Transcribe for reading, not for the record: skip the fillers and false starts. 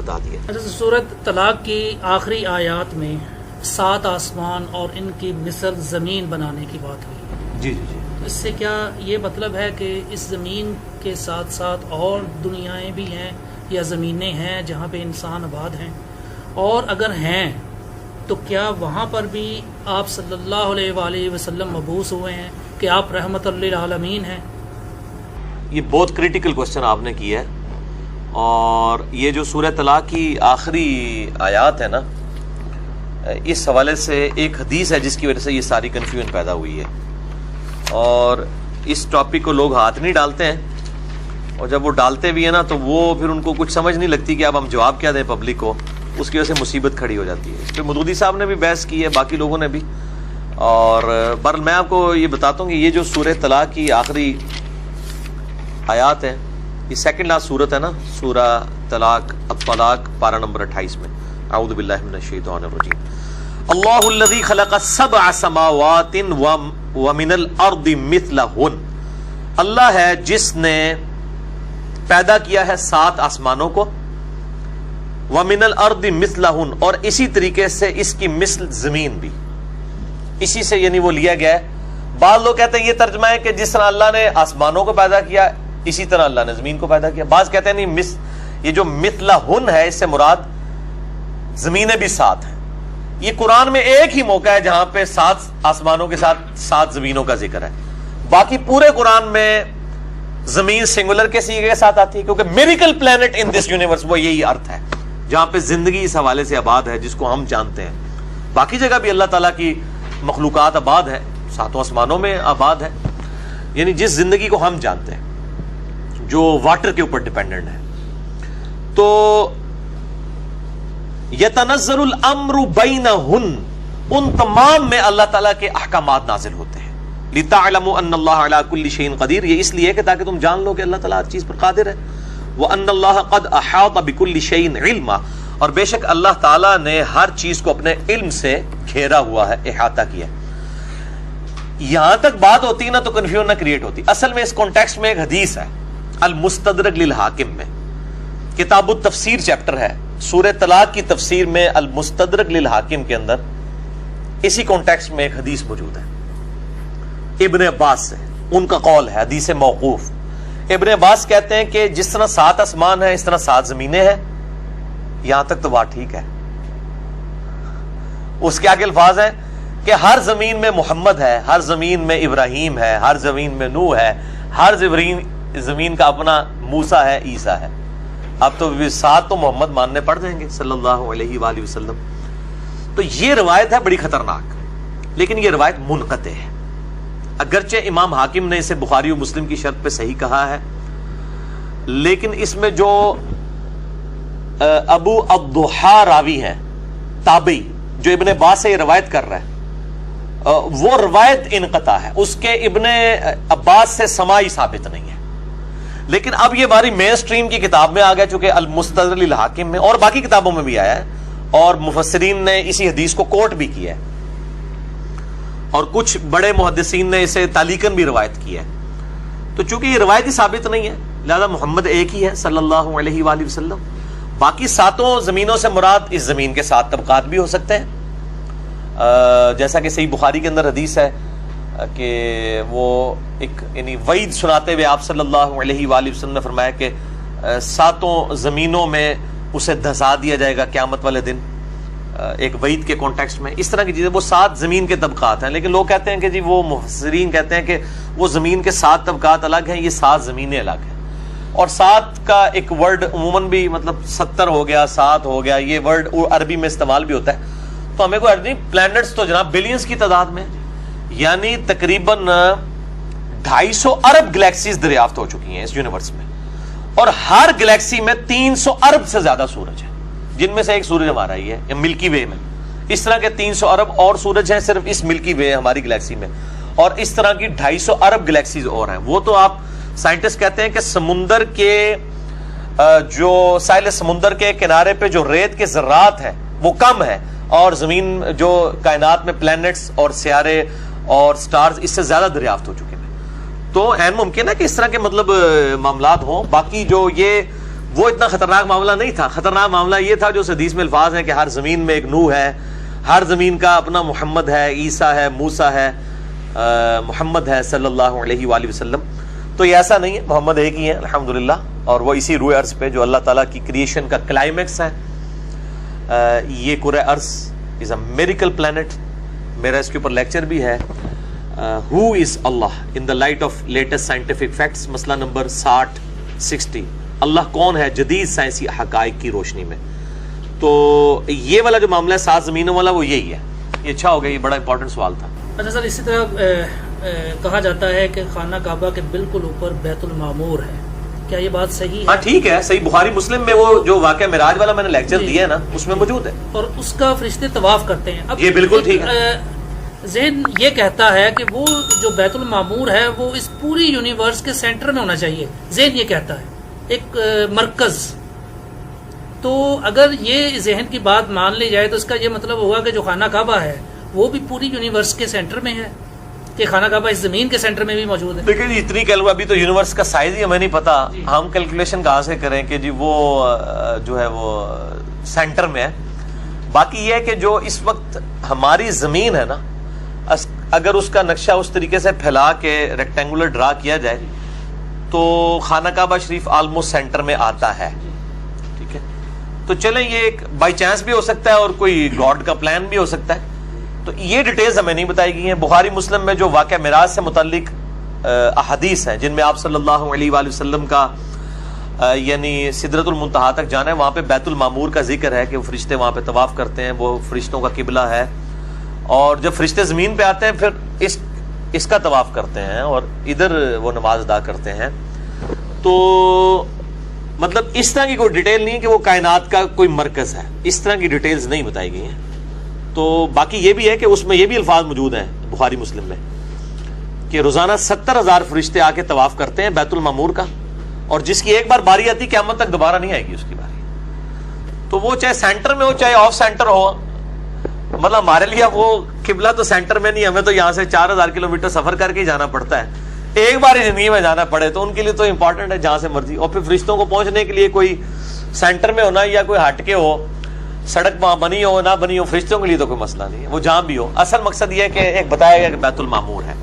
بتا دیا۔ سورۃ طلاق کی آخری آیات میں 7 آسمان اور ان کی مثل زمین بنانے کی بات ہوئی۔ جی جی جی، اس سے کیا یہ مطلب ہے کہ اس زمین کے ساتھ ساتھ اور دنیایں بھی ہیں یا زمینیں ہیں جہاں پہ انسان آباد ہیں؟ اور اگر ہیں تو کیا وہاں پر بھی آپ صلی اللہ علیہ وآلہ وسلم مبعوث ہوئے ہیں کہ آپ رحمت للعالمین ہیں؟ یہ بہت کریٹیکل کوسچن آپ نے کیا ہے، اور یہ جو سورہ طلاق کی آخری آیات ہے نا، اس حوالے سے ایک حدیث ہے جس کی وجہ سے یہ ساری کنفیوژن پیدا ہوئی ہے، اور اس ٹاپک کو لوگ ہاتھ نہیں ڈالتے ہیں، اور جب وہ ڈالتے بھی ہیں نا تو وہ پھر ان کو کچھ سمجھ نہیں لگتی کہ اب ہم جواب کیا دیں پبلک کو، اس کی وجہ سے مصیبت کھڑی ہو جاتی ہے۔ اس پہ مودودی صاحب نے بھی بحث کی ہے، باقی لوگوں نے بھی، اور بہرحال میں آپ کو یہ بتاتا ہوں کہ یہ جو سورہ طلاق کی آخری آیات ہیں، یہ سیکنڈ لاسٹ سورت ہے نا، سورہ طلاق الطلاق پارہ نمبر 28 میں، اعوذ باللہ من الشیطان الرجیم، اللہ الذی خلق 7 سماوات ومن الارض مثلہن، اللہ ہے جس نے پیدا کیا ہے 7 آسمانوں کو، ومن الارض مثلہن، اور اسی طریقے سے اس کی مثل زمین بھی، اسی سے یعنی وہ لیا گیا ہے۔ بعض لوگ کہتے ہیں یہ ترجمہ ہے کہ جس طرح اللہ نے آسمانوں کو پیدا کیا اسی طرح اللہ نے زمین کو پیدا کیا۔ بعض کہتے ہیں نہیں، یہ جو مثلہن ہے اس سے مراد زمینیں بھی 7 ہیں۔ یہ قرآن میں ایک ہی موقع ہے جہاں پہ 7 آسمانوں کے ساتھ 7 زمینوں کا ذکر ہے، باقی پورے قرآن میں زمین سنگولر کے سیغے کے ساتھ آتی ہے، کیونکہ miracle planet in this universe, وہ یہی ارتھ ہے جہاں پہ زندگی اس حوالے سے آباد ہے جس کو ہم جانتے ہیں۔ باقی جگہ بھی اللہ تعالیٰ کی مخلوقات آباد ہے، 7 آسمانوں میں آباد ہے، یعنی جس زندگی کو ہم جانتے ہیں جو واٹر کے اوپر ڈیپینڈنٹ ہے۔ تو یتنزل الامر بینہن، ان تمام میں اللہ تعالیٰ کے احکامات نازل ہوتے ہیں۔ لتعلموا ان اللہ علی کل شیء قدیر، یہ اس لیے کہ تاکہ تم جان لو کہ اللہ تعالیٰ ہر چیز پر قادر ہے۔ وان اللہ قد احاط بکل شیء علما، اور بے شک اللہ تعالیٰ نے ہر چیز کو اپنے علم سے گھیرا ہوا ہے، احاطہ کیا ہے۔ یہاں تک بات ہوتی ہے نا تو کنفیوژن نہ کریٹ ہوتی۔ اصل میں اس کانٹیکسٹ میں ایک حدیث ہے المستدرک للحاکم میں، کتاب التفسیر چیپٹر ہے، سورہ طلاق کی تفسیر میں المستدرک للحاکم کے اندر اسی کانٹیکسٹ میں ایک حدیث موجود ہے ابن عباس سے، ان کا قول ہے، حدیث موقوف۔ ابن عباس کہتے ہیں کہ جس طرح 7 آسمان ہیں اس طرح 7 زمینیں ہیں، یہاں تک تو بات ٹھیک ہے۔ اس کے آگے الفاظ ہیں کہ ہر زمین میں محمد ہے، ہر زمین میں ابراہیم ہے، ہر زمین میں نوح ہے، ہر زمین کا اپنا موسیٰ ہے، عیسیٰ ہے۔ اب تو 7 تو محمد ماننے پڑ جائیں گے صلی اللہ علیہ وآلہ وسلم۔ تو یہ روایت ہے بڑی خطرناک، لیکن یہ روایت منقطع ہے، اگرچہ امام حاکم نے اسے بخاری و مسلم کی شرط پہ صحیح کہا ہے، لیکن اس میں جو ابو الضحیٰ راوی ہیں تابعی جو ابن عباس سے یہ روایت کر رہا ہے، وہ روایت انقطاع ہے، اس کے ابن عباس سے سماعی ثابت نہیں ہے۔ لیکن اب یہ باری مین سٹریم کی کتاب میں آ گیا، چونکہ المستدرک للحاکم میں اور باقی کتابوں میں بھی آیا ہے، اور مفسرین نے اسی حدیث کو کوٹ بھی کیا ہے، اور کچھ بڑے محدثین نے اسے تعلیقاً بھی روایت کی ہے۔ تو چونکہ یہ روایت ہی ثابت نہیں ہے، لہذا محمد ایک ہی ہے صلی اللہ علیہ وآلہ وسلم۔ باقی 7 زمینوں سے مراد اس زمین کے 7 طبقات بھی ہو سکتے ہیں، جیسا کہ صحیح بخاری کے اندر حدیث ہے کہ وہ ایک یعنی وعید سناتے ہوئے آپ صلی اللہ علیہ وآلہ وسلم نے فرمایا کہ 7 زمینوں میں اسے دھسا دیا جائے گا قیامت والے دن، ایک وعید کے کانٹیکسٹ میں۔ اس طرح کی چیزیں، وہ 7 زمین کے طبقات ہیں، لیکن لوگ کہتے ہیں کہ جی وہ مفسرین کہتے ہیں کہ وہ زمین کے 7 طبقات الگ ہیں، یہ 7 زمینیں الگ ہیں۔ اور 7 کا ایک ورڈ عموماً بھی مطلب 70 ہو گیا، 7 ہو گیا، یہ ورڈ عربی میں استعمال بھی ہوتا ہے۔ تو ہمیں کوئی عربی پلانٹس تو جناب بلینز کی تعداد میں، یعنی تقریباً 250 ارب گلیکسیز دریافت ہو چکی ہیں اس یونیورس میں، اور ہر گلیکسی میں 300 ارب سے زیادہ سورج ہیں، جن میں سے ایک سورج ہمارا ہی ہے ملکی وے میں۔ اس طرح کے 300 ارب اور سورج ہیں صرف اس ملکی وے ہماری گلیکسی میں، اور اس طرح کی 250 ارب گلیکسیز اور ہیں۔ وہ تو آپ سائنٹسٹ کہتے ہیں کہ سمندر کے جو ساحل سمندر کے کنارے پہ جو ریت کے ذرات ہیں وہ کم ہے، اور زمین جو کائنات میں پلانٹس اور سیارے اور سٹارز اس سے زیادہ دریافت ہو چکے ہیں۔ تو عین ممکن ہے کہ اس طرح کے مطلب معاملات ہوں۔ باقی جو یہ وہ اتنا خطرناک معاملہ نہیں تھا. خطرناک معاملہ یہ تھا جو حدیث میں الفاظ ہیں کہ ہر زمین میں ایک نوح ہے, ہر زمین کا اپنا محمد ہے, عیسیٰ ہے, موسیٰ ہے, محمد ہے صلی اللہ علیہ وآلہ وسلم. تو یہ ایسا نہیں ہے, محمد ایک ہی ہے الحمدللہ, اور وہ اسی روئے ارض پہ جو اللہ تعالیٰ کی کریشن کا کلائمیکس ہے. یہ کرۂ ارض از اے میریکل پلانٹ. میرا اس کے اوپر لیکچر بھی ہے, who is Allah in the light of latest scientific facts, مسئلہ نمبر 60. اللہ کون ہے جدید سائنسی حقائق کی روشنی میں. تو یہ والا جو معاملہ ہے 7 زمینوں والا, وہ یہی ہے. یہ اچھا ہو گیا, یہ بڑا امپورٹنٹ سوال تھا. اچھا سر, اسی طرح کہا جاتا ہے کہ خانہ کعبہ کے بالکل اوپر بیت المعمور ہے, کیا یہ بات صحیح ہے؟ ہاں ٹھیک ہے, صحیح. بخاری مسلم میں وہ جو واقعہ معراج والا میں نے لیکچر دیا ہے نا, اس میں موجود ہے. اور اس کا فرشتے طواف کرتے ہیں. اب یہ بالکل ٹھیک ہے. ذہن یہ کہتا ہے کہ وہ جو بیت المعمور ہے وہ اس پوری یونیورس کے سینٹر میں ہونا چاہیے. ذہن یہ کہتا ہے ایک مرکز. تو اگر یہ ذہن کی بات مان لی جائے تو اس کا یہ مطلب ہوگا کہ جو خانہ کعبہ ہے وہ بھی پوری یونیورس کے سینٹر میں ہے, کہ خانہ کعبہ اس زمین کے سینٹر میں بھی موجود ہے. دیکھیں جی, اتنی کیلو ابھی تو یونیورس کا سائز ہی ہمیں نہیں پتا, ہم کیلکولیشن کہاں سے کریں کہ جی وہ جو ہے وہ سینٹر میں ہے. باقی یہ ہے کہ جو اس وقت ہماری زمین ہے نا, اگر اس کا نقشہ اس طریقے سے پھیلا کے ریکٹینگولر ڈرا کیا جائے تو خانہ کعبہ شریف آلموسٹ سینٹر میں آتا ہے. ٹھیک ہے, تو چلیں یہ ایک بائی چانس بھی ہو سکتا ہے اور کوئی گاڈ کا پلان بھی ہو سکتا ہے. تو یہ ڈیٹیلز ہمیں نہیں بتائی گئی ہیں. بخاری مسلم میں جو واقعہ معراج سے متعلق احادیث ہیں جن میں آپ صلی اللہ علیہ وآلہ وسلم کا یعنی سدرۃ المنتہا تک جانا ہے, وہاں پہ بیت المعمور کا ذکر ہے کہ وہ فرشتے وہاں پہ طواف کرتے ہیں, وہ فرشتوں کا قبلہ ہے. اور جب فرشتے زمین پہ آتے ہیں پھر اس کا طواف کرتے ہیں اور ادھر وہ نماز ادا کرتے ہیں. تو مطلب اس طرح کی کوئی ڈیٹیل نہیں ہے کہ وہ کائنات کا کوئی مرکز ہے, اس طرح کی ڈیٹیلز نہیں بتائی گئی ہیں. تو باقی یہ بھی ہے کہ اس میں یہ بھی الفاظ موجود ہیں بخاری مسلم میں کہ روزانہ 70,000 فرشتے آ کے طواف کرتے ہیں بیت المعمور کا, اور جس کی ایک بار باری آتی قیامت تک دوبارہ نہیں آئے گی اس کی باری. تو وہ چاہے سینٹر میں ہو چاہے آف سینٹر ہو, مطلب ہمارے لیے وہ قبلہ تو سینٹر میں نہیں, ہمیں تو یہاں سے 4,000 کلومیٹر سفر کر کے ہی جانا پڑتا ہے. ایک بار ہی زندگی میں جانا پڑے تو ان کے لیے تو امپورٹنٹ ہے جہاں سے مرضی. اور پھر فرشتوں کو پہنچنے کے لیے کوئی سینٹر میں ہونا یا کوئی ہٹ کے ہو, سڑک وہاں بنی ہو نہ بنی ہو, فرشتوں کے لیے تو کوئی مسئلہ نہیں ہے, وہ جہاں بھی ہو. اصل مقصد یہ ہے کہ ایک بتایا گیا کہ بیت المعمور ہے.